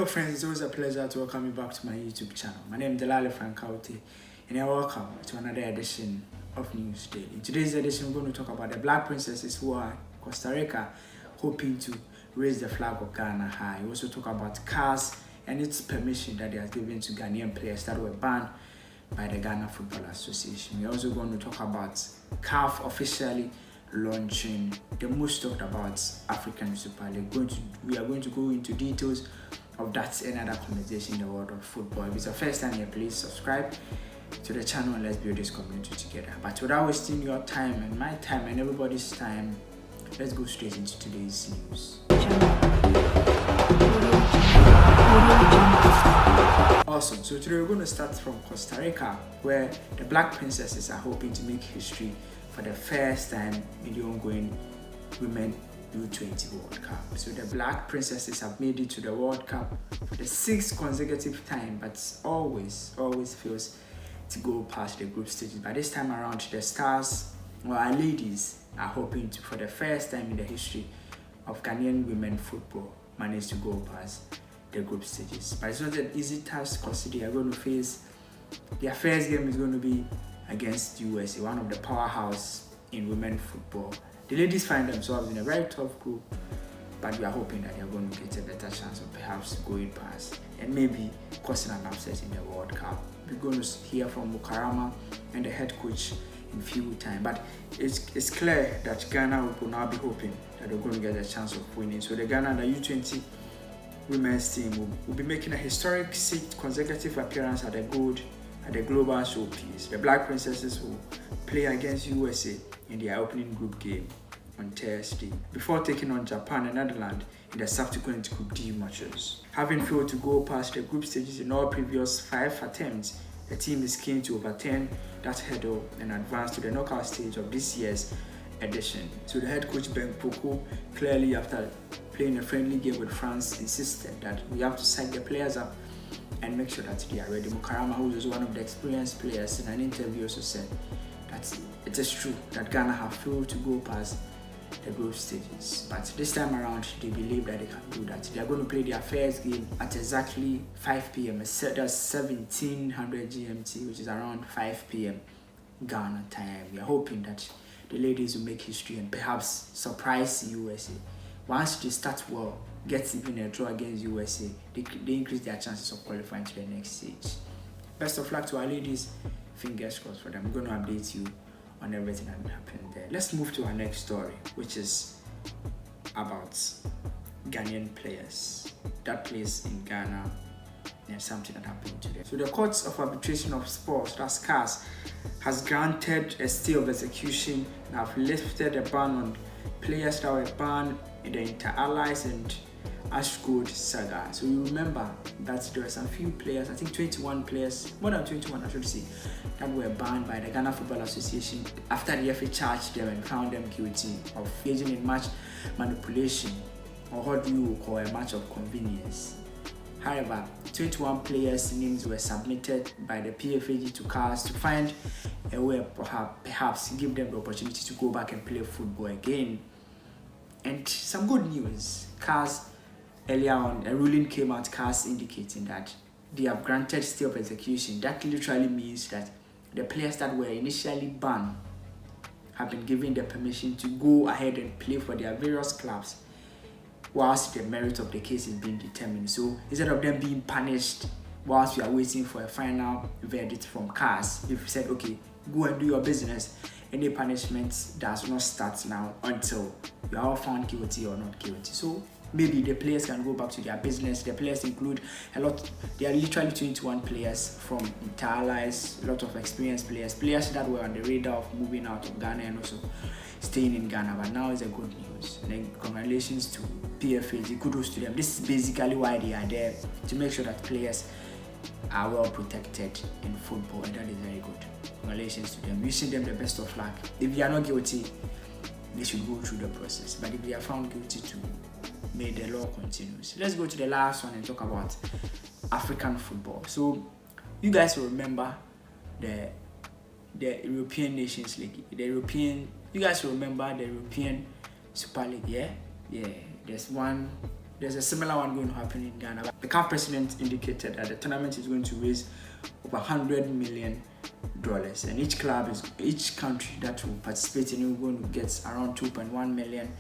Hello friends, it's always a pleasure to welcome you back to my YouTube channel. My name is Delali Frankauti and you're welcome to another edition of News Daily. In today's edition, we're going to talk about the Black Princesses who are in Costa Rica hoping to raise the flag of Ghana high. We also talk about CAS and its permission that they have given to Ghanaian players that were banned by the Ghana Football Association. We're also going to talk about CAF officially launching the most talked about African Super League. We are going to go into details of that and other conversation in the world of football. If it's the first time here, please subscribe to the channel and let's build this community together. But without wasting your time and my time and everybody's time, let's go straight into today's news. Awesome. So today we're going to start from Costa Rica, where the Black Princesses are hoping to make history for the first time in the ongoing Women U20 World Cup. So the Black Princesses have made it to the World Cup for the 6th consecutive time, but always fails to go past the group stages. But this time around, the Stars, or our ladies, are hoping to, for the first time in the history of Ghanaian women football, manage to go past the group stages. But it's not an easy task because they are going to face, their first game is going to be against USA, one of the powerhouse in women football. The ladies find themselves in a very tough group, but we are hoping that they are going to get a better chance of perhaps going past and maybe causing an upset in the World Cup. We're going to hear from Mukarama and the head coach in a few time, but it's clear that Ghana will now be hoping that they're going to get a chance of winning. So the Ghana, the U20 women's team will be making a historic 6th consecutive appearance at the global showpiece. The Black Princesses will play against USA in their opening group game on Thursday before taking on Japan and Netherlands in the subsequent Group D matches. Having failed to go past the group stages in all previous 5 attempts, the team is keen to overturn that hurdle and advance to the knockout stage of this year's edition. So the head coach Ben Poko, clearly after playing a friendly game with France, insisted that we have to psych the players up and make sure that they are ready. Mukarama, who is one of the experienced players, in an interview also said that it is true that Ghana have failed to go past the group stages, but this time around they believe that they can do that. They are going to play their first game at exactly 5 p.m. That's 1700 GMT, which is around 5 p.m. Ghana time. We are hoping that the ladies will make history and perhaps surprise USA. Once they start well, get even a draw against USA, they increase their chances of qualifying to the next stage. Best of luck to our ladies. Fingers crossed for them. I'm going to update you on everything that happened there. Let's move to our next story, which is about Ghanaian players that plays in Ghana and something that happened today. So the Courts of Arbitration of Sports, that's CAS, has granted a stay of execution and have lifted a ban on players that were banned in the Inter-Allies and Ash Gold saga. So you remember that there were some few players, I think 21 players, more than 21 I should say, that were banned by the Ghana Football Association after the GFA charged them and found them guilty of engaging in match manipulation, or what you call a match of convenience. However, 21 players' names were submitted by the PFAG to CAS to find a way perhaps give them the opportunity to go back and play football again. And some good news, CAS earlier on, a ruling came out, CAS indicating that they have granted stay of execution. That literally means that the players that were initially banned have been given the permission to go ahead and play for their various clubs whilst the merit of the case is being determined. So instead of them being punished whilst we are waiting for a final verdict from CAS, they've said, okay, go and do your business. Any punishment does not start now until you are all found guilty or not guilty. So maybe the players can go back to their business. The players include there are literally 21 players from Inter-Allies, a lot of experienced players that were on the radar of moving out of Ghana and also staying in Ghana. But now is a good news. And then congratulations to PFAG, kudos to them. This is basically why they are there, to make sure that players are well protected in football, and that is very good. Congratulations to them. Wishing them the best of luck. If they are not guilty, they should go through the process. But if they are found guilty too, may the law continues. Let's go to the last one and talk about African football. So you guys will remember the European Nations League, you guys will remember the European Super League, yeah? There's one there's a similar one going to happen in Ghana. The CAF president indicated that the tournament is going to raise over $100 million, and each country that will participate in it will going to get around $2.1 million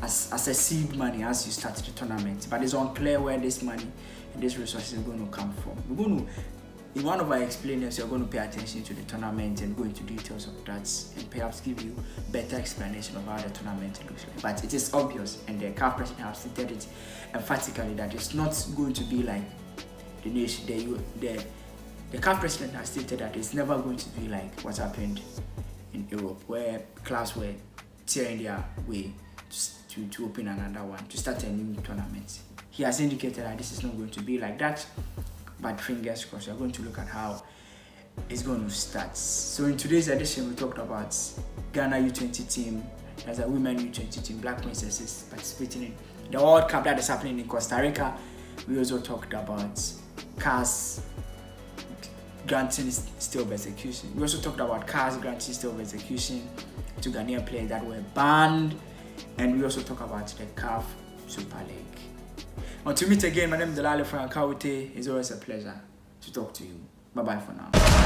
as a seed money as you start the tournament. But it's unclear where this money and these resources are going to come from. We're going to, in one of our explainers, you're going to pay attention to the tournament and go into details of that and perhaps give you better explanation of how the tournament looks like. But it is obvious, and the CAF president has stated it emphatically, that it's not going to be like the nation. The CAF president has stated that it's never going to be like what happened in Europe, where clubs were tearing their way to open another one, to start a new tournament. He has indicated that this is not going to be like that, but fingers crossed. We're going to look at how it's going to start. So in today's edition, we talked about Ghana U20 team. There's a women U20 team, Black Princesses, participating in the World Cup that is happening in Costa Rica. We also talked about CAS granting stay of execution. We also talked about CAS granting stay of execution to Ghanaian players that were banned. And we also talk about the CAF Super League. Until we meet again, my name is Delale Frank Kaute. It's always a pleasure to talk to you. Bye-bye for now.